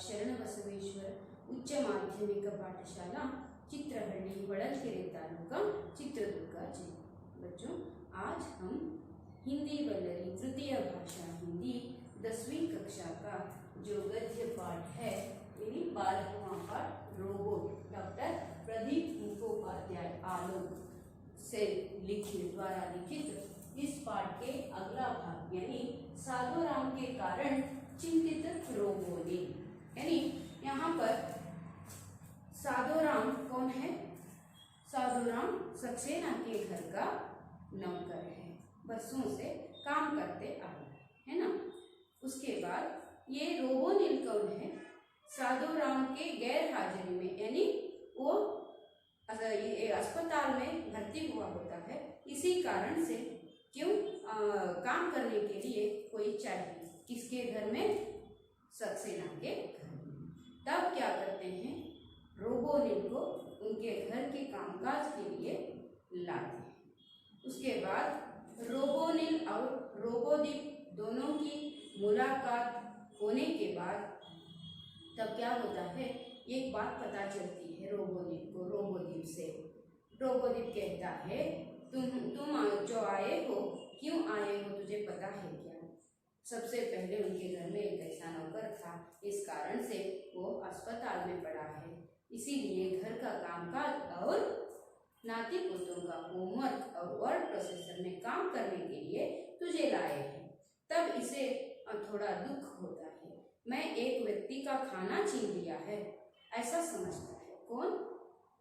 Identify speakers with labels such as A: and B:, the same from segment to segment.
A: ಶರಣಬಸವೇಶ್ವರ ಉಚ್ಚ ಮಾಧ್ಯಮಿಕ ಪಾಠशाला चित्रहಳ್ಳಿ ಹೊಳಲ್ಕೆರೆ तालुका चित्रदुर्ग जिला। बच्चों, आज हम हिंदी वल्लरी तृतीय भाषा हिंदी 10वीं कक्षा का जो गद्य पाठ है यानी 12वां पाठ रोबोट डॉक्टर प्रदीप मुखोपाध्याय आलोक से द्वारा लिखित इस पाठ के अगला भाग यानी साधुराम के कारण चिंतित रोबोनिल, यानी यहाँ पर साधुराम कौन है? साधुराम सक्सेना के घर का नौकर है, बरसों से काम करते आ रहे है ना। उसके बाद ये रोबोनिल कौन है? साधुराम के गैर हाजिरी में यानी वो अस्पताल में भर्ती हुआ होता है, इसी कारण से क्यों काम करने के लिए कोई चाहिए, किसके घर में? सक्सेना के घर में। तब क्या करते हैं? रोबोनिल को उनके घर के कामकाज के लिए लाते हैं। उसके बाद रोबोनिल और रोबोदीप दोनों की मुलाकात होने के बाद तब क्या होता है, एक बात पता चलती है रोबोनिल को रोबोदीप से। रोबोदीप कहता है तुम जो आए हो, क्यों आए हो, तुझे पता है क्या? सबसे पहले उनके घर में एक ऐसा नौकर था, इस कारण से वो अस्पताल में पड़ा है, इसीलिए घर का कामकाज और नाती पोतों का होमवर्क और वर्ड प्रोसेसर में काम करने के लिए तुझे लाए हैं। तब इसे थोड़ा दुख होता है, मैं एक व्यक्ति का खाना छीन लिया है ऐसा समझता है। कौन?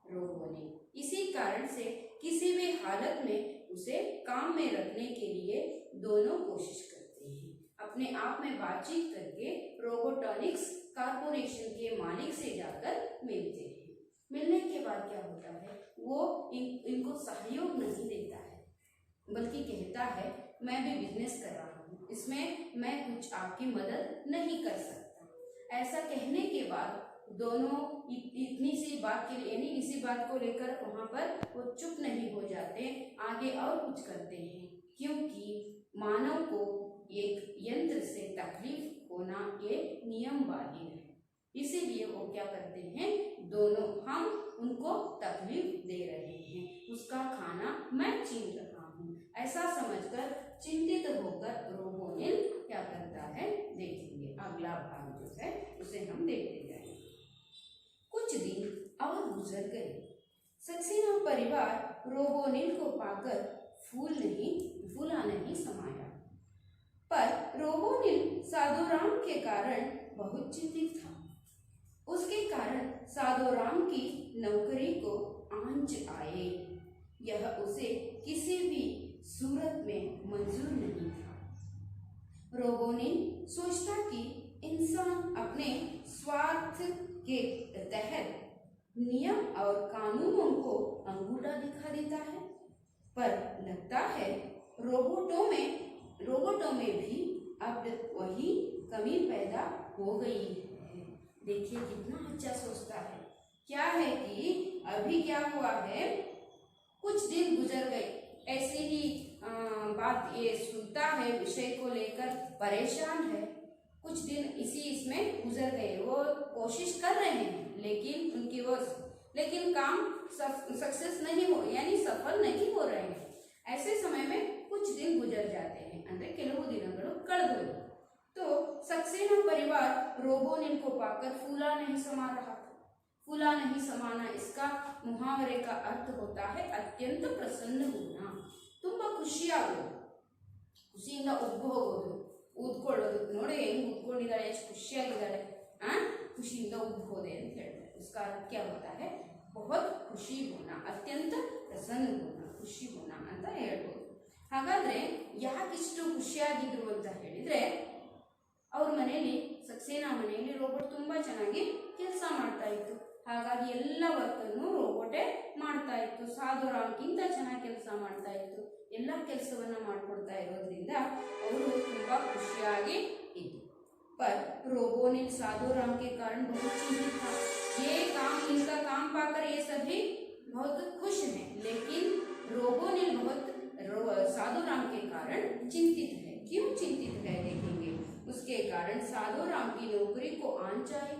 A: रोबोनिल। इसी कारण से किसी भी हालत में उसे काम में रखने के लिए दोनों कोशिश करते हैं। अपने आप में बातचीत करके रोबोटॉनिक्स कारपोरेशन के मालिक से जाकर मिलते हैं। मिलने के बाद क्या होता है, वो इनको सहयोग नहीं देता है, बल्कि कहता है मैं भी बिजनेस कर रहा हूँ, इसमें मैं कुछ आपकी मदद नहीं कर सकता। ऐसा कहने के बाद दोनों इतनी सी बात के लिए यानी इसी बात को लेकर वहाँ पर वो चुप नहीं हो जाते, आगे और कुछ करते हैं, क्योंकि मानव को एक यंत्र से तकलीफ होना ये नियम बाधित है। इसीलिए वो क्या करते हैं, दोनों हम उनको तकलीफ दे रहे हैं, उसका खाना मैं छीन रहा हूँ ऐसा समझकर चिंतित होकर रोबोनिल क्या करता है, देखेंगे अगला भाग जो है उसे हम देखते जाएंगे। कुछ दिन और गुजर गए, सक्सेना परिवार रोबोनिल को पाकर फूला नहीं समाया, पर रोबोनिल साधुराम के कारण बहुत चिंतित था। उसके कारण साधुराम की नौकरी को आंच आए, यह उसे किसी भी सूरत में मंजूर नहीं था। रोबोनिल सोचता कि इंसान अपने स्वार्थ के तहत नियम और कानूनों को अंगूठा दिखा देता है, पर लगता है रोबोटों में भी अब वही कमी पैदा हो गई है। देखिए कितना अच्छा सोचता है। क्या है कि अभी क्या हुआ है, कुछ दिन गुजर गए, ऐसी ही बात ये सुनता है, विषय को लेकर परेशान है, कुछ दिन इसमें गुजर गए, वो कोशिश कर रहे हैं लेकिन काम सक्सेस नहीं हो यानी सफल नहीं हो रहे हैं। ऐसे समय में कुछ दिन गुजर जाते हैं, अंदर ಕೆಲವು ದಿನಗಳು ಕಳೆದೋಯ್ತು। तो सक्सेना परिवार रोबोनिल को पाकर फूला नहीं समा रहा था। फूला नहीं समाना इसका मुहावरे का अर्थ होता है अत्यंत प्रसन्न होना, ತುಂಬಾ ಖುಷಿಯಾಗೋದು, ಖುಷಿಯಿಂದ ಉಬ್ಬು ಹೋಗೋದು, ಊದ್ಕೊಳ್ಳೋದು, ನೋಡಿ ಹೆಂಗ್ ಊದ್ಕೊಂಡಿದ್ದಾಳೆ, ಎಷ್ಟು ಖುಷಿಯಾಗಿದ್ದಾಳೆ, ಖುಷಿಯಿಂದ ಉಬ್ಬು ಹೋದೆ ಅಂತ ಹೇಳ್ತಾರೆ। उसका अर्थ क्या होता है, बहुत ಖುಷಿ ಹೋना, ಅತ್ಯಂತ ಪ್ರಸನ್ನ ಹೋना, ಖುಷಿ ಹೋना ಅಂತ ಹೇಳ್ಬೋದು। ಹಾಗಾದ್ರೆ ಯಾಕಿಷ್ಟು ಖುಷಿಯಾಗಿದ್ರು ಅಂತ ಹೇಳಿದ್ರೆ, ಅವ್ರ ಮನೆಯಲ್ಲಿ सक्सेना ಮನೆಯಲ್ಲಿ ರೋಬೋಟ್ ತುಂಬಾ ಚೆನ್ನಾಗಿ ಕೆಲಸ ಮಾಡ್ತಾ ಇತ್ತು, ಹಾಗಾಗಿ ಎಲ್ಲ ವರ್ಕನ್ನು ರೋಬೋಟೇ ಮಾಡ್ತಾ ಇತ್ತು, ಸಾಧುರಾಮ್ಗಿಂತ ಚೆನ್ನಾಗಿ ಕೆಲಸ ಮಾಡ್ತಾ ಇತ್ತು, ಎಲ್ಲ ಕೆಲಸವನ್ನ ಮಾಡ್ಕೊಡ್ತಾ ಇರೋದ್ರಿಂದ ಅವರು ತುಂಬಾ ಖುಷಿಯಾಗಿ ಇತ್ತು। पर रोबोनिल साधुराम के कारण बहुत चिंतित था। इनका काम पाकर ये सभी बहुत खुश हैं, लेकिन रोबोनिल बहुत साधुराम के कारण चिंतित है। क्यों चिंतित है देखेंगे। उसके कारण साधुराम की नौकरी को आंच आई।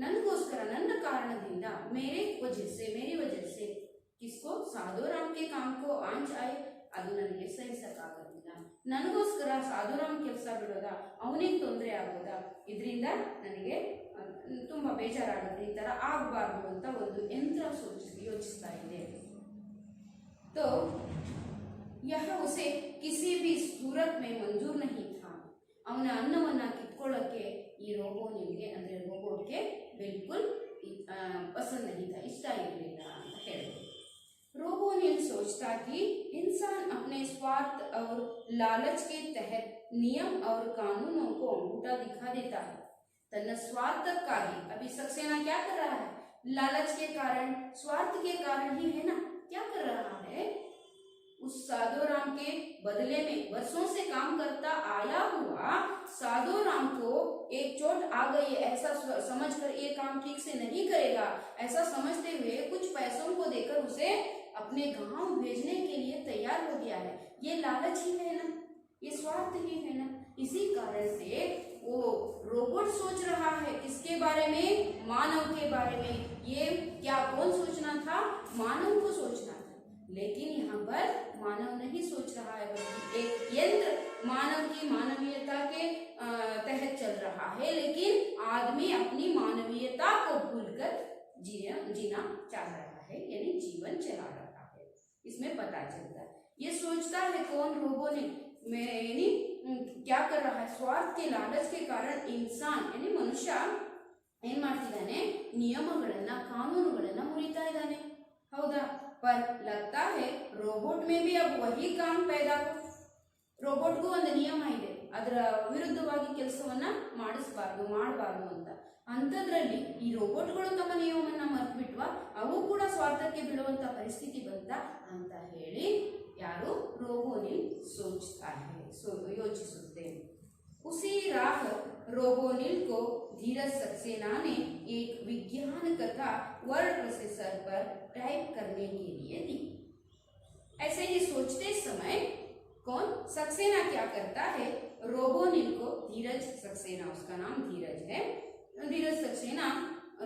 A: ನನಗೋಸ್ಕರ ನನ್ನ कारणದಿಂದ मेरी वजह से किसको साधुराम के काम को आंच आए ಅದು ನನಗೆ ಸಹಿಸಕ್ಕಾಗೋದಿಲ್ಲ. ನನಗೋಸ್ಕರ ಸಾಧುರಾಮ್ ಕೆಲಸ ಬಿಡೋದ, ಅವನಿಗೆ ತೊಂದರೆ ಆಗೋದ, ಇದರಿಂದ ನನಗೆ ತುಂಬಾ ಬೇಜಾರಾಗುತ್ತೆ. ಈ ತರ ಆಗಬಾರ್ದು ಅಂತ ಒಂದು ಯಂತ್ರ ಯೋಚಿಸ್ತಾ ಇದೆ. तो यह उसे किसी भी सूरत में मंजूर नहीं था. ಅವನ ಅನ್ನವನ್ನ ಕಿತ್ಕೊಳ್ಳೋಕೆ ಈ ರೋಬೋನಿಲ್ಗೆ ಅಂದ್ರೆ ರೋಬೋಟ್ಗೆ बिल्कुल पसंद नहीं था, ಇಷ್ಟ ಇರಲಿಲ್ಲ ಅಂತ ಹೇಳಿದ್ರು. रोबोनिल सोचता कि इंसान अपने स्वार्थ और लालच के तहत नियम और कानूनों को अंगूठा दिखा देता है. तन्ना स्वार्थक्काಗಿ अभी सक्सेना क्या कर रहा है? लालच के कारण, स्वार्थ के कारण ही है ना, क्या कर रहा है? उस साधुराम के बदले में वर्षों से काम करता आया हुआ साधुराम को एक चोट आ गई ऐसा समझकर ये काम ठीक से नहीं करेगा, ऐसा समझते हुए कुछ पैसों को देकर उसे अपने गांव भेजने के लिए तैयार हो गया है. ये लालच ही है ना, ये स्वार्थ ही है ना. इसी कारण से वो रोबोट सोच रहा है किसके बारे में? मानव के बारे में. ये क्या कौन सोचना था? मानव को सोचना था. लेकिन यहाँ पर मानव नहीं सोच रहा है, बल्कि एक यंत्र मानव की मानवीयता के तहत चल रहा है. लेकिन आदमी अपनी मानवीयता को भूलकर जीना चाह रहा है, यानी जीवन चला रहा है. इसमें पता चलता है ये सोचता है कौन? रोबोनिल. यानी क्या कर रहा है? स्वार्थ के लालच के कारण इंसान यानी मनुष्य ಏನ್ ಮಾಡ್ತಿದ್ದಾನೆ? ನಿಯಮಗಳನ್ನ ಕಾನೂನುಗಳನ್ನ ಮುರಿತಾ ಇದ್ದಾನೆ. ಹೌದಾ? पर लगता है रोबोट में भी अब वही काम पैदा. ರೋಬೋಟ್ಗೂ ಒಂದು ನಿಯಮ ಇದೆ, ಅದರ ವಿರುದ್ಧವಾಗಿ ಕೆಲಸವನ್ನ ಮಾಡಬಾರ್ದು ಅಂತ. ಅಂಥದ್ರಲ್ಲಿ ಈ ರೋಬೋಟ್ಗಳು ತಮ್ಮ ನಿಯಮವನ್ನ ಮರೆತುಬಿಟ್ವಾ, ಅವು ಕೂಡ ಸ್ವಾರ್ಥಕ್ಕೆ ಬೀಳುವಂತ ಪರಿಸ್ಥಿತಿ ಬಂತ ಅಂತ ಹೇಳಿ ಯಾರು? रोबोनिल सोचता है, ಯೋಚಿಸುತ್ತೆ. उसी राह रोबोनिल को धीरज सक्सेना ने एक विज्ञान कथा वर्ड प्रोसेसर पर टाइप करने के लिए दी. ऐसे ही सोचते समय कौन? सक्सेना क्या करता है? रोबोनिल को धीरज सक्सेना, उसका नाम धीरज है, धीरज सक्सेना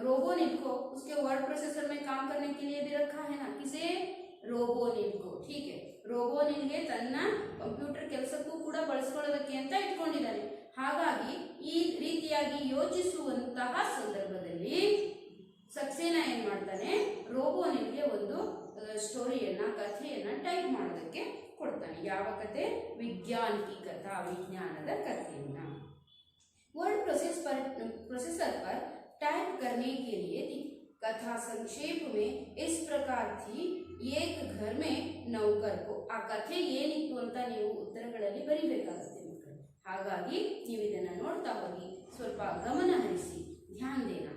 A: रोबोनिल को उसके वर्ड प्रोसेसर में काम करने के लिए भी रखा है ना. किसे? रोबोनिल को. ठीक है, ರೋಬೋನಿಲ್ಗೆ ತನ್ನ ಕಂಪ್ಯೂಟರ್ ಕೆಲಸಕ್ಕೂ ಕೂಡ ಬಳಸ್ಕೊಳ್ಳೋದಕ್ಕೆ ಅಂತ ಇಟ್ಕೊಂಡಿದ್ದಾನೆ. ಹಾಗಾಗಿ ಈ ರೀತಿಯಾಗಿ ಯೋಚಿಸುವಂತಹ ಸಂದರ್ಭದಲ್ಲಿ ಸಕ್ಸೇನಾ ಏನ್ ಮಾಡ್ತಾನೆ? ರೋಬೋನಿಲ್ಗೆ ಒಂದು ಸ್ಟೋರಿಯನ್ನ, ಕಥೆಯನ್ನ ಟೈಪ್ ಮಾಡೋದಕ್ಕೆ ಕೊಡ್ತಾನೆ. ಯಾವ ಕಥೆ? ವಿಜ್ಞಾನ ಕಿ ಕಥಾ, ವಿಜ್ಞಾನದ ಕಥೆಯನ್ನ. वर्ड प्रोसेसर पर टाइप करने के लिए थी. कथा संक्षेप में इस प्रकार थी. एक घर में नौकर को. ಆ ಕಥೆ ಏನಿತ್ತು ಅಂತ ನೀವು ಉತ್ತರಗಳಲ್ಲಿ ಬರೀಬೇಕಾಗುತ್ತೆ ಮಕ್ಕಳು. ಹಾಗಾಗಿ ನೀವು ಇದನ್ನ ನೋಡ್ತಾ ಹೋಗಿ ಸ್ವಲ್ಪ ಗಮನ ಹರಿಸಿ, ध्यान देना.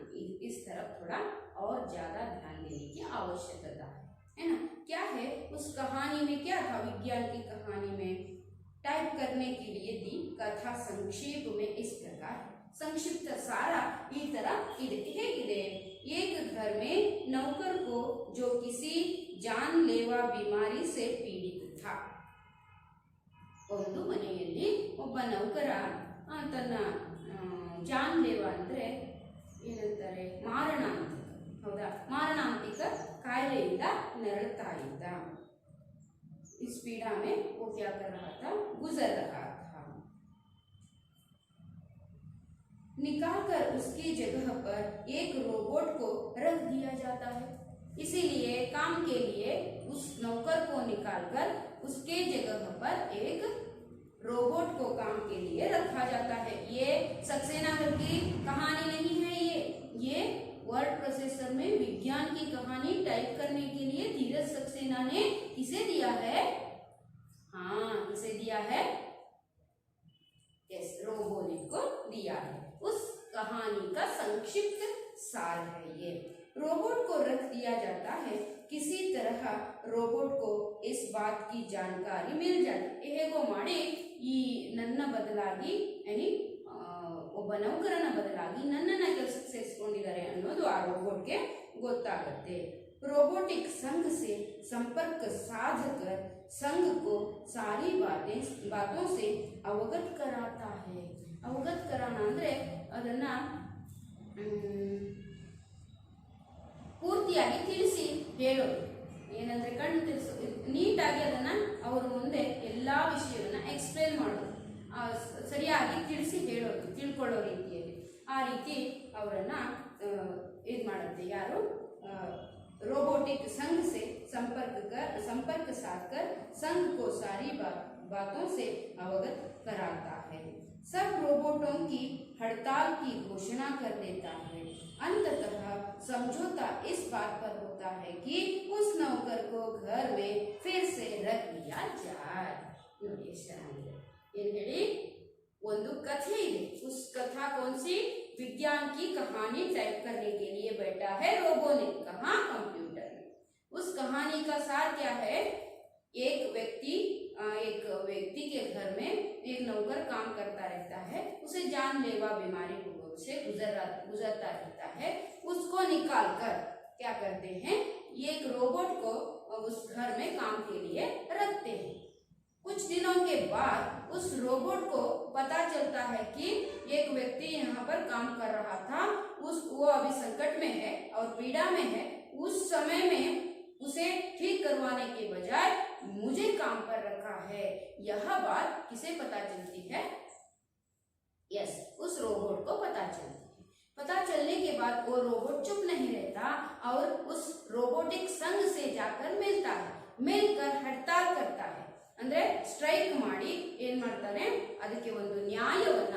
A: इस तरफ थोड़ा और ज्यादा ध्यान देने की आवश्यकता है ना. क्या है उस कहानी में? क्या था विज्ञान की कहानी में? टाइप करने के लिए दी. कथा संक्षेप में इस प्रकार. संक्षिप्त सारा ಈ ತರ ಇದೆ. ಹೇಗಿದೆ? एक घर में नौकर को जो किसी जानलेवा बीमारी से पीड़ित था. ಒಂದು ಮನೆಯಲ್ಲಿ ಒಬ್ಬ ನೌಕರ ತನ್ನ ಜಾನ್ಲೇವಾ ಅಂದ್ರೆ ಏನಂತಾರೆ? ಮಾರಣಾಂತಿಕ. ಹೌದಾ? ಮಾರಣಾಂತಿಕ ಕಾಯಿಲೆಯಿಂದ ನರಳುತ್ತಾ ಇದ್ದ. इस पीड़ा में वो क्या कर रहा था? गुजर रहा था. निकालकर उसकी जगह पर एक रोबोट को रख दिया जाता है. इसीलिए काम के लिए उस नौकर को निकालकर उसके जगह पर एक रोबोट को काम के लिए रखा जाता है. ये सक्सेना की कहानी नहीं है. ये वर्ड प्रोसेसर में विज्ञान की कहानी टाइप करने के लिए धीरज सक्सेना ने किसे दिया है? हाँ, किसे दिया है? यस, रोबोनिल को दिया है. उस कहानी का संक्षिप्त सार है ये. रोबोट को रख दिया जाता है. किसी तरह रोबोट को इस बात की जानकारी मिल जाती. ಹೇಗೋ ಮಾಡಿ ಈ ನನ್ನ ಬದಲಾಗಿ यानी ಒಬ್ಬ ನೌಕರನ ಬದಲಾಗಿ ನನ್ನನ್ನ ಕೆಲಸಕ್ಕೆ ಸೇರಿಸಿಕೊಂಡಿದ್ದಾರೆ ಅನ್ನೋದು ಆ ರೋಬೋಟ್ಗೆ ಗೊತ್ತಾಗುತ್ತೆ. रोबोटिक संघ से संपर्क साध कर संघ को सारी बातों से अवगत कराता है. अवगत कराना ಅಂದ್ರೆ ಅದನ್ನ ಹೇಳೋದು, ಏನಂದ್ರೆ ಕಣ್ಣು ತಿಳಿಸೋದು, ನೀಟಾಗಿ ಅದನ್ನ ಅವರ ಮುಂದೆ ಎಲ್ಲಾ ವಿಷಯವನ್ನ ಎಕ್ಸ್ಪ್ಲೇನ್ ಮಾಡೋದು, ಸರಿಯಾಗಿ ತಿಳಿಸಿ ಹೇಳೋದು, ತಿಳ್ಕೊಳ್ಳೋ ರೀತಿಯಲ್ಲಿ. ಆ ರೀತಿ ಅವರನ್ನ ಇದು ಮಾಡುತ್ತೆ ಯಾರು, रोबोटिक संघ से संपर्क साध कर संघ को सारी बातों से अवगत कराता है। सब रोबोटों की हड़ताल की घोषणा कर देता है। अंततः समझौता इस बात पर होता है कि उस नौकर को घर में फिर से रख लिया जाए। ನೋಡಿ ಎಷ್ಟು ಚೆನ್ನಾಗಿದೆ. ಏನ್ ಹೇಳಿ, ಒಂದು ಕಥೆ ಇದೆ. उस कथा कौन सी, विज्ञान की कहानी टाइप करने के लिए बैठा है रोबो ने, कहा कंप्यूटर में। उस कहानी का सार क्या है, एक व्यक्ति के घर में एक नौकर काम करता रहता है, उसे जानलेवा बीमारी से गुजरता रहता है। उसको निकाल कर क्या करते हैं, एक रोबोट को उस घर में काम के लिए रखते हैं। कुछ दिनों के बाद उस रोबोट को पता चलता है कि एक व्यक्ति यहाँ पर काम कर रहा था, वो अभी संकट में है और पीड़ा में है। उस समय में उसे ठीक करवाने के बजाय मुझे काम पर रखा है। यह बात किसे पता चलती है, यस, उस रोबोट को पता चलती है। पता चलने के बाद वो रोबोट चुप नहीं रहता और उस रोबोटिक संघ से जाकर मिलता है, मिलकर हड़ताल करता है, ಅಂದ್ರೆ ಸ್ಟ್ರೈಕ್ ಮಾಡಿ ಏನ್ ಮಾಡ್ತಾನೆ, ಅದಕ್ಕೆ ಒಂದು ನ್ಯಾಯವನ್ನ,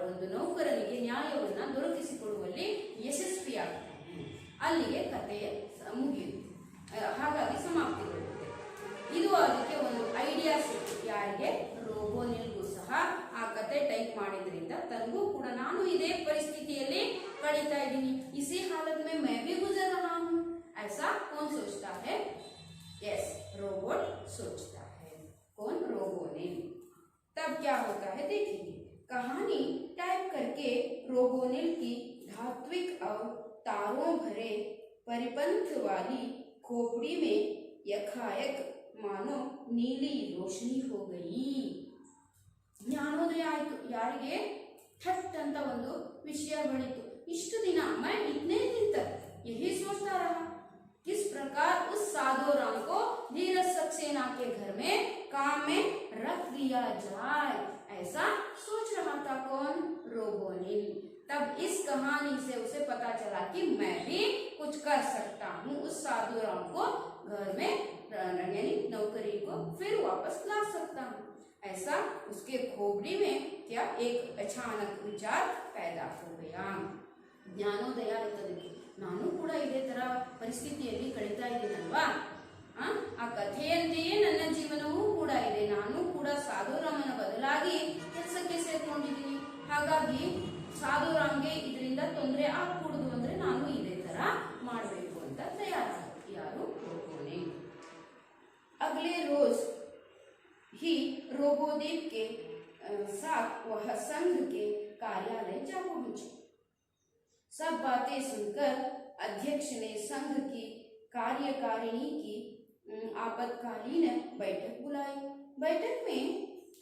A: ಒಂದು ನೌಕರನಿಗೆ ನ್ಯಾಯವನ್ನ ದೊರಕಿಸಿಕೊಡುವಲ್ಲಿ ಯಶಸ್ವಿಯಾಗ್ತಾನೆ. ಅಲ್ಲಿಗೆ ಕಥೆ ಮುಗಿಯುತ್ತೆ, ಹಾಗಾಗಿ ಸಮಾಪ್ತಿಗೊಳ್ಳುತ್ತೆ. ಇದು ಅದಕ್ಕೆ ಒಂದು ಐಡಿಯಾ ಸಿಕ್ತು, ಯಾರಿಗೆ, ರೋಬೋನಿಲ್ಗೂ ಸಹ. ಆ ಕತೆ ಟೈಪ್ ಮಾಡಿದ್ರಿಂದ ತನಗೂ ಕೂಡ ನಾನು ಇದೇ ಪರಿಸ್ಥಿತಿಯಲ್ಲಿ ಕಳೀತಾ ಇದ್ದೀನಿ, इसी हालत में मैं भी गुजर रहा हूँ, ऐसा कौन सोचता है, यस, रोबोट सोचता है। कौन, रोबोनिल। तब क्या होता है देखेंगे, कहानी टाइप करके रोबोनिल की धात्विक और तारों भरे परिपंथ वाली खोपड़ी में यकायक मानो नीली रोशनी हो गई। ಜ್ಞಾನೋದಯ ಆಯ್ತು. ಯಾರಿಗೆ, ठट ಅಂತ ಒಂದು ವಿಷಯ ಬಳಿತು. ಇಷ್ಟು ದಿನ मैं इतने दिन तक यही सोचता रहा, किस प्रकार उस साधु राम को धीरज सक्सेना के घर में काम में रख दिया जाए, ऐसा सोच रहा था कौन, रोबोनिल। तब इस कहानी से उसे पता चला कि मैं भी कुछ कर सकता हूँ, उस साधु राम को घर में यानी नौकरी को फिर वापस ला सकता हूँ। ऐसा उसके खोपड़ी में क्या एक अचानक विचार पैदा हो गया। ಜ್ಞಾನೋದಯ ಆಗುತ್ತದೆ. ನಾನು ಕೂಡ ಇದೇ ತರ ಪರಿಸ್ಥಿತಿಯಲ್ಲಿ ಕಳೀತಾ ಇದ್ದೀನಲ್ವಾ, ಆ ಕಥೆಯಂತೆಯೇ ನನ್ನ ಜೀವನವೂ ಕೂಡ ಇದೆ. ನಾನು ಕೂಡ ಸಾಧುರಾಮನ ಬದಲಾಗಿ ಕೆಲಸಕ್ಕೆ ಸೇರ್ಕೊಂಡಿದ್ದೀನಿ. ಹಾಗಾಗಿ ಸಾಧುರಾಮ್ಗೆ ಇದರಿಂದ ತೊಂದರೆ ಆಗಕೂಡದು ಅಂದ್ರೆ ನಾನು ಇದೇ ತರ ಮಾಡಬೇಕು ಅಂತ ತಯಾರಾಗುತ್ತೆ. ಯಾರು, ರೋಬೋನೆ। अगले रोज ही रोबोदीप के साथ वह संघ के कार्यालय जा पहुंचे। सब बातें सुनकर अध्यक्ष ने संघ की कार्यकारिणी की आपातकालीन बैठक बुलाई। बैठक में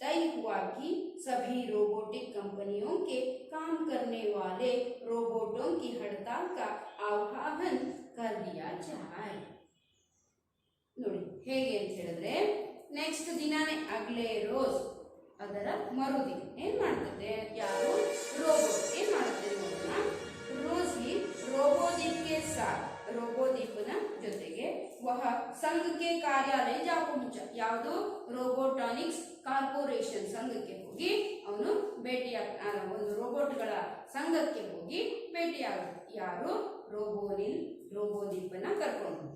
A: तय हुआ कि सभी रोबोटिक कंपनियों के काम करने वाले रोबोटों की हड़ताल का आह्वान कर दिया जाए। ನೋಡಿ ಹೇಗೆ ಅಂತ ಹೇಳಿದ್ರೆ, ನೆಕ್ಸ್ಟ್ ದಿನಾನೇ ಅಗ್ಲೇ ರೋಜ್, ಅದರ ಮರುದಿನ ಏನ್ ಮಾಡ್ತದೆ, ಯಾರು, ರೋಬೋಟ್ ಏನ್ ಮಾಡುತ್ತೆ ನೋಡೋಣ. ರೋಜ್ ही रोबोदीप के साथ, ರೋಬೋದೀಪ್ನ ಜೊತೆಗೆ वह संघ के कार्यालय जा पहुंचा, ಯಾವುದು, ರೋಬೋಟಾನಿಕ್ಸ್ ಕಾರ್ಪೊರೇಷನ್ ಸಂಘಕ್ಕೆ ಹೋಗಿ ಅವನು ಒಂದು ರೋಬೋಟ್ಗಳ ಸಂಘಕ್ಕೆ ಹೋಗಿ ಭೇಟಿಯಾಗುತ್ತೆ. ಯಾರು, ರೋಬೋನಿಲ್, ರೋಬೋದೀಪನ ಕರ್ಕೊಂಡು.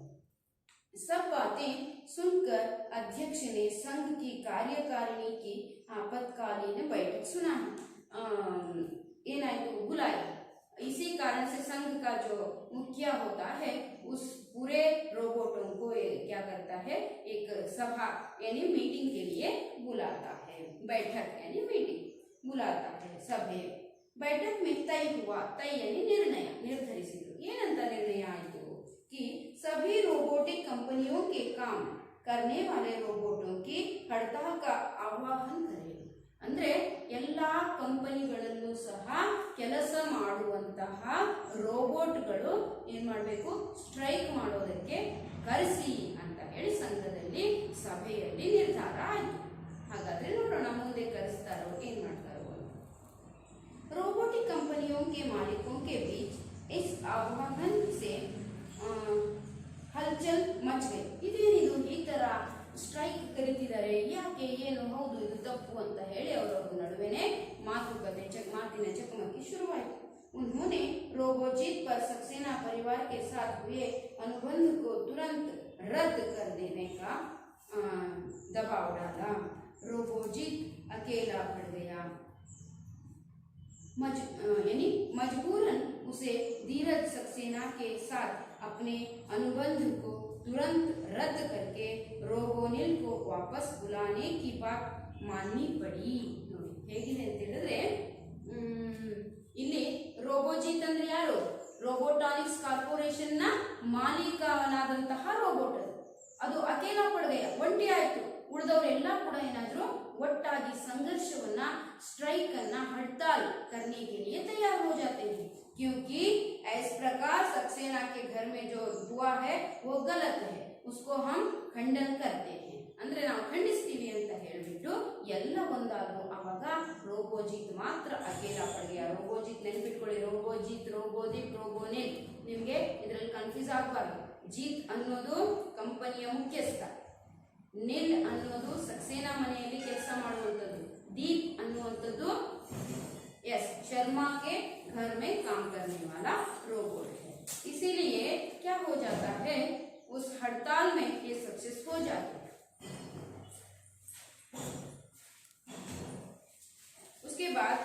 A: सब बातें सुनकर अध्यक्ष ने संघ की कार्यकारिणी की आपातकालीन बैठक सुना, बुलाई। इसी कारण से संघ का जो मुखिया होता है उस पूरे रोबोटों को क्या करता है, एक सभा यानी मीटिंग के लिए बुलाता है, बैठक यानी मीटिंग बुलाता है सभೆ। बैठक में तय हुआ, तय यानी निर्णय, निर्धरिಸಿದರು। ಏನಂತ ನಿರ್ಣಯ ಆಯಿತು कि सभी रोबोटिक कंपनियों के काम करने वाले रोबोटों की हड़ताल का आह्वान करें, ಅಂದ್ರೆ ಎಲ್ಲಾ ಕಂಪನಿಗಳಲ್ಲೂ ಸಹ ಕೆಲಸ ಮಾಡುವಂತಹ ರೋಬೋಟ್ಗಳು ಏನ್ ಮಾಡಬೇಕು, ಸ್ಟ್ರೈಕ್ ಮಾಡೋದಕ್ಕೆ ಕರೆಸಿ ಅಂತ ಹೇಳಿ ಸಂಘದಲ್ಲಿ ಸಭೆಯಲ್ಲಿ ನಿರ್ಧಾರ ಆಯಿತು. ಹಾಗಾದ್ರೆ ನೋಡೋಣ ಮುಂದೆ ಕರೆಸ್ತಾರೋ ಏನ್ ಮಾಡ್ತಾರೋ ಅಂತ. रोबोटिक कंपनियों के मालिकों के बीच इस आह्वान से ಹಲ್ಚಲ್ ಮಚ್ ಗೈ. ಇದೇನಿದು ಈ ತರ ಸ್ಟ್ರೈಕ್ ಕರೀತಿದ್ದಾರೆ, ಯಾಕೆ, ಏನು, ಹೌದು ಇದು ತಪ್ಪು ಅಂತ ಹೇಳಿ ಅವರವ್ರ ನಡುವೆನೆ ಮಾತಿನ ಚಕಮಕಿ ಶುರುವಾಯಿತು. उन्होंने रोबोजीत पर सक्सेना परिवार के साथ हुए अनुबंध को तुरंत रद्द कर देने का दबाव डाला. रोबोजीत अकेला पड़ गया, यानी मजबूरन उसे धीरज सक्सेना के साथ अपने अनुबंध को तुरंत रद्द करके रोबोनिल को वापस बुलाने की बात माननी पड़ी. ಹೇಗಿದೆ ಅಂತ ಹೇಳಿದ್ರೆ ಇಲ್ಲಿ ರೋಬೋಜಿತ್ ಅಂದ್ರೆ ಯಾರು, ರೋಬೋಟಾನಿಕ್ಸ್ ಕಾರ್ಪೊರೇಷನ್ ನ ಮಾಲೀಕನಾದಂತಹ ರೋಬೋಟ್ ಅದು ಅಕೇಲಾ ಪಡ್ಗಯ, ಒಂಟಿ ಆಯ್ತು. ಉಳಿದವರೆಲ್ಲ ಕೂಡ ಏನಾದ್ರು ಒಟ್ಟಾಗಿ ಸಂಘರ್ಷವನ್ನ, स्ट्राइक करना, हड़ताल करने के लिए तैयार हो जाते हैं, क्योंकि इस प्रकार सक्सेना के घर में जो हुआ है वो गलत है, उसको हम खंडन करते हैं. ಅಂದ್ರೆ ನಾವು ಖಂಡಿಸ್ತೀವಿ ಅಂತ ಹೇಳಿಬಿಟ್ಟು ಎಲ್ಲ ಒಂದಾದ್ರು. ಅವಾಗ ರೋಬೋಜಿತ್ ಮಾತ್ರ ಅಕೇಲಾ ಪಡ್ಗೆಯ. ರೋಬೋಜಿತ್ ನೆನ್ಪಿಟ್ಕೊಳ್ಳಿ, ರೋಬೋಜಿತ್, ರೋಬೋದಿಕ್, ರೋಬೋನಿಲ್, ನಿಮ್ಗೆ ಇದರಲ್ಲಿ ಕನ್ಫ್ಯೂಸ್ ಆಗಬಾರ್ದು. ಜೀತ್ ಅನ್ನೋದು ಕಂಪನಿಯ ಮುಖ್ಯಸ್ಥ, ನಿಲ್ ಅನ್ನೋದು ಸಕ್ಸೇನಾ ಮನೆಯಲ್ಲಿ ಕೆಲಸ ಮಾಡುವಂಥದ್ದು, दीप ಅನ್ನುವಂಥದ್ದು शर्मा के घर में काम करने वाला रोबोट है. इसीलिए क्या हो जाता है, उस हड़ताल में ये सक्सेस हो जाते हैं. उसके बाद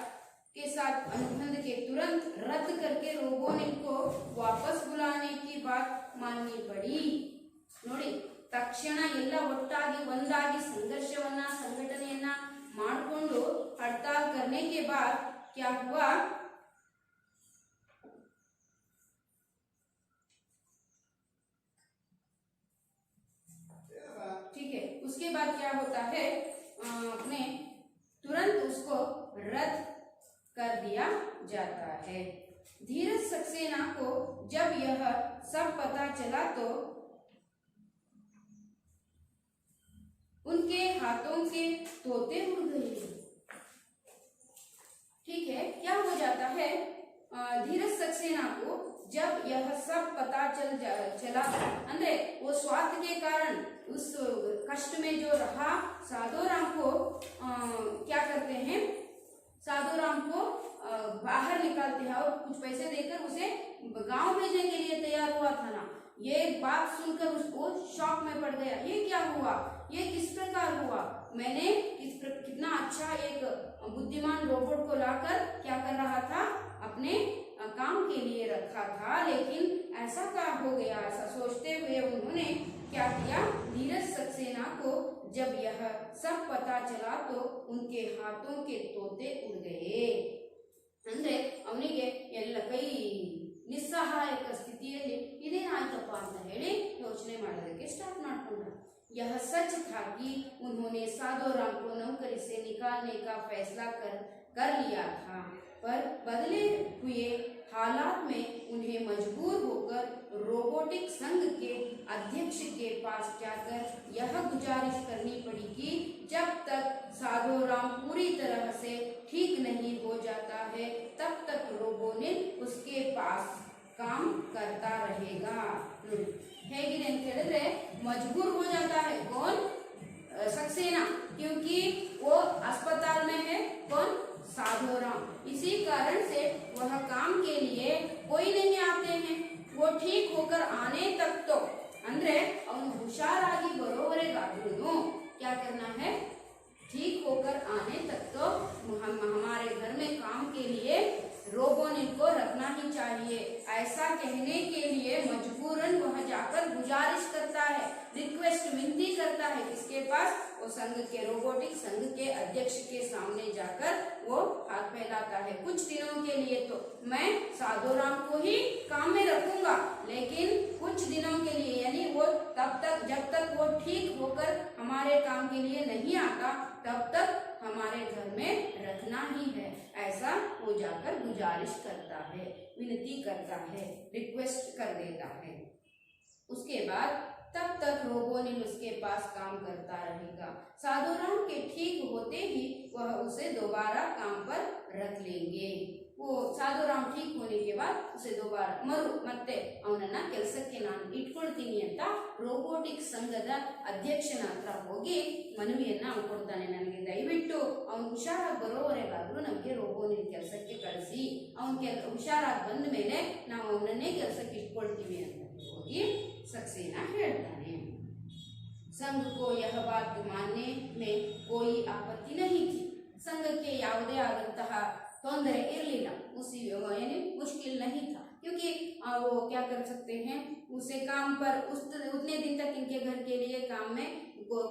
A: के साथ अनुबंध के तुरंत रद्द करके रोबोनिल को वापस बुलाने की बात माननी पड़ी. ನೋಡಿ, ತಕ್ಷಣ ಎಲ್ಲ ಒಟ್ಟಾಗಿ ಒಂದಾಗಿ ಸಂಘರ್ಷವನ್ನ, ಸಂಘಟನೆಯನ್ನ ಮಾಡಿಕೊಂಡು हड़ताल करने के बाद क्या हुआ, ठीक है, उसके बाद क्या होता है, अपने तुरंत उसको रद्द कर दिया जाता है. धीरज सक्सेना को जब यह सब पता चला तो उनके हाथों के तोते उड़ गए. ठीक है, क्या हो जाता है, धीरज सक्सेना को जब यह सब पता चला, ಅಂದ್ರೆ वो स्वार्थ के कारण उस कष्ट में जो रहा साधोराम को क्या करते हैं, साधोराम को बाहर निकालते हैं और कुछ पैसे देकर उसे गांव भेजने के लिए तैयार हुआ था ना. ये बात सुनकर उसको शॉक में पड़ गया. ये क्या हुआ, ये किस प्रकार हुआ, मैंने कितना अच्छा एक बुद्धिमान रोबोट को लाकर क्या कर रहा था, अपने काम के लिए रखा था, लेकिन ऐसा क्या हो गया. ऐसा सोचते हुए उन्होंने क्या किया, धीरज सक्सेना को जब यह सब पता चला तो उनके हाथों के तोते उड़ गए. ಅಂದ್ರೆ ಅವನಿಗೆ ಎಲ್ಲ ಕೈ ನಿಸ್ಸಹಾಯಕ ಸ್ಥಿತಿಯಲ್ಲಿ ಇದೇನಾಯ್ತಪ್ಪ ಅಂತ ಹೇಳಿ ಯೋಚನೆ ಮಾಡೋದಕ್ಕೆ ಸ್ಟಾರ್ಟ್ ಮಾಡ್ಕೊಂಡ. यह सच था कि उन्होंने साधोराम को नौकरी से निकालने का फैसला कर लिया था, पर बदले हुए हालात में उन्हें मजबूर होकर रोबोटिक संघ के अध्यक्ष के पास जाकर यह गुजारिश करनी पड़ी कि जब तक साधोराम पूरी तरह से ठीक नहीं हो जाता है तब तक रोबोनिल उसके पास काम करता रहेगा. ಹೇಗಿದೆ ಅಂತ ಹೇಳಿದ್ರೆ मजबूर हो जाता है कौन, सक्सेना, क्योंकि वो अस्पताल में है, कौन, साधोराम. इसी कारण से वह काम के लिए कोई नहीं आते हैं. वो ठीक होकर आने तक तो, ಅಂದ್ರೆ ಅವನು ಹುಷಾರಾಗಿ ಬರೋವರೆಗಾದ್ರೂ क्या करना है, ठीक होकर आने तक तो हमारे घर में काम के लिए रोबोनिल को रखना ही चाहिए. ऐसा कहने के लिए मजबूरन वह जाकर गुजारिश करता है, रिक्वेस्ट, विनती करता है. किसके पास, वो संघ के, रोबोटिक संघ के अध्यक्ष के सामने जाकर वो हाथ फैलाता है. कुछ दिनों के लिए तो मैं साधोराम को ही काम में रखूंगा, लेकिन कुछ दिनों के लिए, यानी वो तब तक जब तक वो ठीक होकर हमारे हमारे काम के लिए नहीं आता तब तक हमारे घर में रखना ही है, ऐसा वो जाकर गुजारिश करता है, विनती करता है, रिक्वेस्ट कर देता है। उसके बाद तब तक रोबोनिल उसके पास काम करता रहेगा। साधुराम के ठीक होते ही वह उसे दोबारा काम पर रख लेंगे। वो ಸಾಧುರಾಮ್ ठीक होने के बाद उसे दोबारा ಮತ್ತೆ ಅವನನ್ನ ಕೆಲಸಕ್ಕೆ ನಾನು ಇಟ್ಕೊಳ್ತೀನಿ ಅಂತ ರೋಬೋಟಿಕ್ ಸಂಘದ ಅಧ್ಯಕ್ಷನ ಹತ್ರ ಹೋಗಿ ಮನವಿಯನ್ನ ಅವನು ಕೊಡ್ತಾನೆ, ನನಗೆ ದಯವಿಟ್ಟು ಅವನು ಹುಷಾರಾಗಿ ಬರೋವರೆಗಾದ್ರೂ ನಮಗೆ ರೋಬೋನಿಲ್ ಕೆಲಸಕ್ಕೆ ಕಳಿಸಿ, ಅವನ ಹುಷಾರಾಗಿ ಬಂದ ಮೇಲೆ ನಾವು ಅವನನ್ನೇ ಕೆಲಸಕ್ಕೆ ಇಟ್ಕೊಳ್ತೀವಿ ಅಂತ ಹೋಗಿ सक्सेना ಹೇಳ್ತಾನೆ। संघ को यह बात मानने में कोई आपत्ति नहीं थी। संघಕ್ಕೆ ಯಾವುದೇ ಆದಂತಹ ತೊಂದರೆ ಇರಲಿಲ್ಲ, यानी मुश्किल नहीं था, क्योंकि वो क्या कर सकते हैं, उसे काम पर उतने दिन तक इनके घर के लिए काम में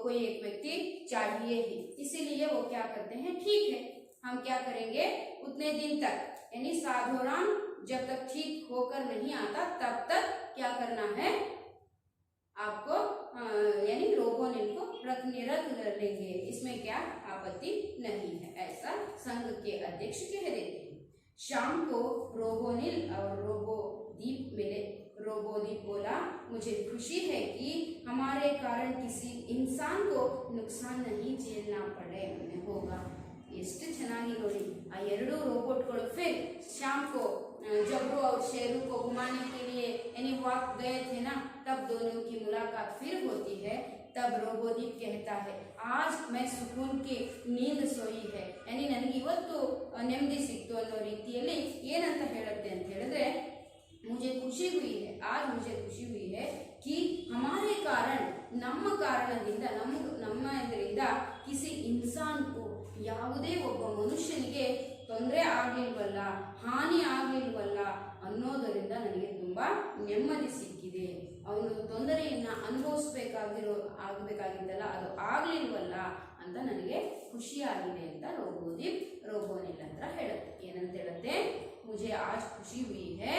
A: कोई एक व्यक्ति चाहिए ही, इसीलिए वो क्या करते हैं, ठीक है हम क्या करेंगे उतने दिन तक, यानी साधुराम जब तक ठीक होकर नहीं आता तब तक क्या करना है आपको, यानी रोबोनिल को रख लेंगे, इसमें क्या आपत्ति नहीं है, ऐसा संघ के अध्यक्ष कह देते हैं। शाम को रोबोनिल और रोबोदीप मिले। रोबोदीप बोला, मुझे खुशी है कि हमारे कारण किसी इंसान को नुकसान नहीं झेलना पड़े होगा। ಎಷ್ಟು ಚೆನ್ನಾಗಿ ನೋಡಿ, ಆ ಎರಡು रोबोटಗಳು फिर शाम को जबरू और शेरू को घुमाने के लिए यानी वॉक गए थे ना, तब दोनों की मुलाकात फिर होती है। तब रोबोदीप कहता है, आज मैं सुकून की नींद सोई है, यानी ನನಗೆ ಇವತ್ತು ನೆಮ್ಮದಿ ಸಿಕ್ತು ಅನ್ನೋ ರೀತಿಯಲ್ಲಿ ಏನಂತ ಹೇಳುತ್ತೆ ಅಂತ ಹೇಳಿದ್ರೆ, मुझे खुशी हुई है, आज मुझे खुशी हुई है कि हमारे कारण, ನಮ್ಮ ಕಾರಣದಿಂದ, ನಮ್ಮ ಇದರಿಂದ किसी इंसान को, ಯಾವುದೇ ಒಬ್ಬ ಮನುಷ್ಯನಿಗೆ ತೊಂದರೆ ಆಗಲಿಲ್ವಲ್ಲ, ಹಾನಿ ಆಗಲಿಲ್ವಲ್ಲ ಅನ್ನೋದರಿಂದ ನನಗೆ ತುಂಬಾ ನೆಮ್ಮದಿ ಸಿಕ್ಕಿದೆ, ಅವನು ತೊಂದರೆಯನ್ನ ಆಗಬೇಕಾಗಿದ್ದಲ್ಲ ಅದು ಆಗಲಿಲ್ವಲ್ಲ ಅಂತ ನನಗೆ ಖುಷಿಯಾಗಿದೆ ಅಂತ रोबोनिल हत्र ಹೇಳುತ್ತೆ। ಏನಂತ ಹೇಳುತ್ತೆ, मुझे आज खुशी हुई है,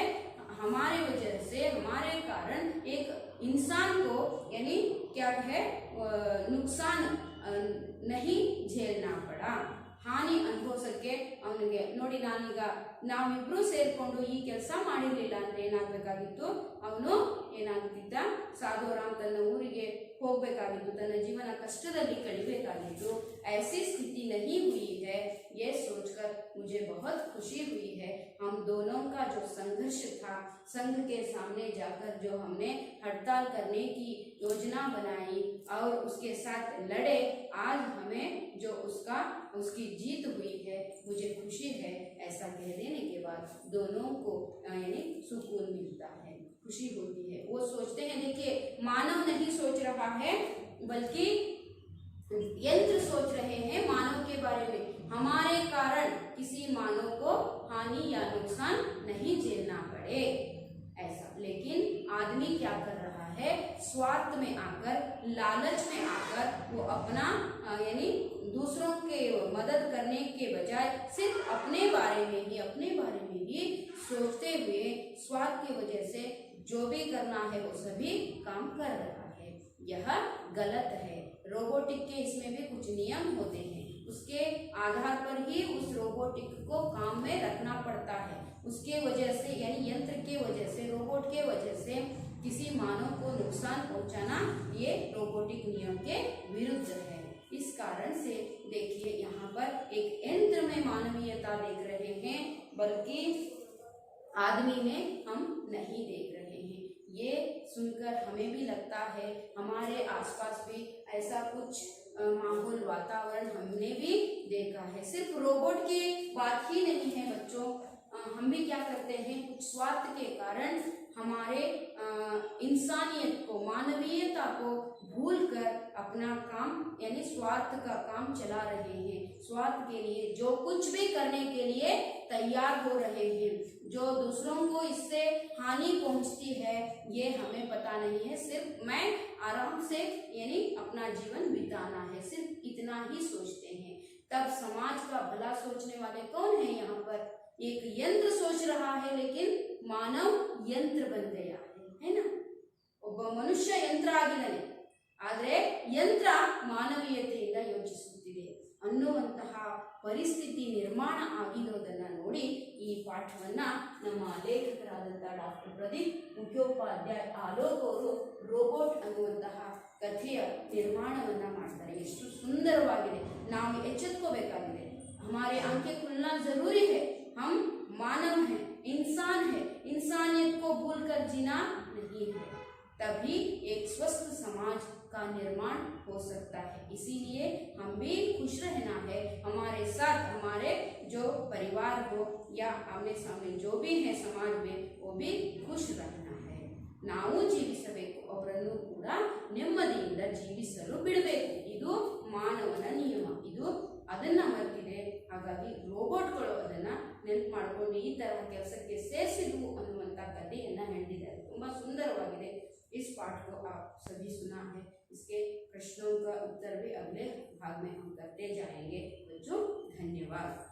A: हमारे वजह से, हमारे कारण एक इंसान को यानी क्या है नुकसान नहीं झेलना पड़ा, ಹಾನಿ ಅನುಭವಿಸಕ್ಕೆ ಅವನಿಗೆ ನೋಡಿ, ನಾನೀಗ ನಾವಿಬ್ರು ಸೇರ್ಕೊಂಡು ಈ ಕೆಲಸ ಮಾಡಿರ್ಲಿಲ್ಲ ಅಂದ್ರೆ ಏನಾಗಬೇಕಾಗಿತ್ತು, ಅವನು ಏನಾಗ್ತಿದ್ದ, ಸಾಧುರಾಮ್ ತನ್ನ ಊರಿಗೆ ಹೋಗಬೇಕಾಗಿತ್ತು, ತನ್ನ ಜೀವನ ಕಷ್ಟದಲ್ಲಿ ಕಳಿಬೇಕಾಗಿತ್ತು। ऐसी स्थिति नहीं हुई है, ये सोचकर मुझे बहुत खुशी हुई है। हम दोनों का जो संघर्ष था, संघ के सामने जाकर जो हमने हड़ताल करने की योजना बनाई और उसके साथ लड़े, आज हमें जो उसकी जीत हुई है, मुझे खुशी है। ऐसा कह देने के बाद दोनों को यानी सुकून मिलता है, खुशी होती है। वो सोचते हैं, देखिए मानव नहीं सोच रहा है बल्कि यंत्र सोच रहे हैं मानव के बारे में, हमारे कारण किसी मानव को हानि या नुकसान नहीं झेलना पड़े ऐसा। लेकिन आदमी क्या कर रहा है, स्वार्थ में आकर, लालच में आकर वो अपना यानी दूसरों के मदद करने के बजाय सिर्फ अपने बारे में ही सोचते हुए स्वार्थ की वजह से जो भी करना है वो सभी काम कर रहा है, यह गलत है। रोबोटिक के इसमें भी कुछ नियम होते हैं, उसके आधार पर ही उस रोबोटिक को काम में रखना पड़ता है। उसके वजह से यानी यंत्र के वजह से, रोबोट के वजह से किसी मानव को नुकसान पहुंचाना ये रोबोटिक नियम के विरुद्ध है। इस कारण से देखिए यहाँ पर एक यंत्र में मानवीयता देख रहे हैं, बल्कि आदमी में हम नहीं देख रहे हैं। ये सुनकर हमें भी लगता है, हमारे आसपास भी ऐसा कुछ माहौल, वातावरण हमने भी देखा है। सिर्फ रोबोट की बात ही नहीं है बच्चों, हम भी क्या करते हैं, कुछ स्वार्थ के कारण हमारे इंसानियत को, मानवीयता को भूलकर अपना काम यानी स्वार्थ का काम चला रहे हैं। स्वार्थ के लिए जो कुछ भी करने के लिए तैयार हो रहे हैं, जो दूसरों को इससे हानि पहुंचती है ये हमें पता नहीं है, सिर्फ मैं आराम से यानी अपना जीवन बिताना है, सिर्फ इतना ही सोचते हैं। तब समाज का भला सोचने वाले कौन है यहाँ पर, एक यंत्र सोच रहा है लेकिन मानव यंत्र बन गया है ना, ಒಬ್ಬ ಮನುಷ್ಯ ಯಂತ್ರ ಆಗಿದ್ದಾನೆ, ಆದರೆ ಯಂತ್ರ ಮಾನವೀಯತೆಯಿಂದ ಯೋಚಿಸುತ್ತಿದೆ ಅನ್ನುವಂತಹ ಪರಿಸ್ಥಿತಿ ನಿರ್ಮಾಣ ಆಗಿರೋದನ್ನ ನೋಡಿ ಈ ಪಾಠವನ್ನ ನಮ್ಮ ಲೇಖಕರಾದಂತಹ ಡಾಕ್ಟರ್ ಪ್ರದೀಪ್ ಮುಖ್ಯೋಪಾಧ್ಯಾಯ ಆಲೋಕ್ ಅವರು ರೋಬೋಟ್ ಅನ್ನುವಂತಹ ಕಥೆಯ ನಿರ್ಮಾಣವನ್ನ ಮಾಡ್ತಾರೆ. ಎಷ್ಟು ಸುಂದರವಾಗಿದೆ. ನಾವು ಎಚ್ಚೆತ್ಕೋಬೇಕಾಗಿದೆ. हमारे आंखें खुलना जरूरी है. हम मानव हैं, इंसान है. इंसानियत को भूलकर जीना नहीं है. तभी एक स्वस्थ समाज का निर्माण हो सकता है. इसीलिए हम भी खुश रहना है. हमारे साथ हमारे जो परिवार हो या आमने सामने जो भी है समाज में वो भी खुश रहना है. ನಾವು ಜೀವಿಸಬೇಕು, ಅವರನ್ನು ಕೂಡ ನೆಮ್ಮದಿಯಿಂದ ಜೀವಿಸಲು ಬಿಡಬೇಕು. ಇದು ಮಾನವನ ನಿಯಮ. ಇದು ಅದನ್ನ ಮರೆತಿದೆ. ಹಾಗಾಗಿ ರೋಬೋಟ್ಗಳು ಅದನ್ನ ನೆನಪು ಮಾಡಿಕೊಂಡು ಈ ತರಹ ಕೆಲಸಕ್ಕೆ ಸೇರಿಸಿದ್ವು ಅನ್ನುವಂಥ ಕಥೆಯನ್ನ ಹೇಳಿದ್ದಾರೆ. ತುಂಬಾ ಸುಂದರವಾಗಿದೆ. इस पाठ को आप सभी सुना है. इसके प्रश्नों का उत्तर भी अगले भाग में हम करते जाएंगे. बच्चों धन्यवाद.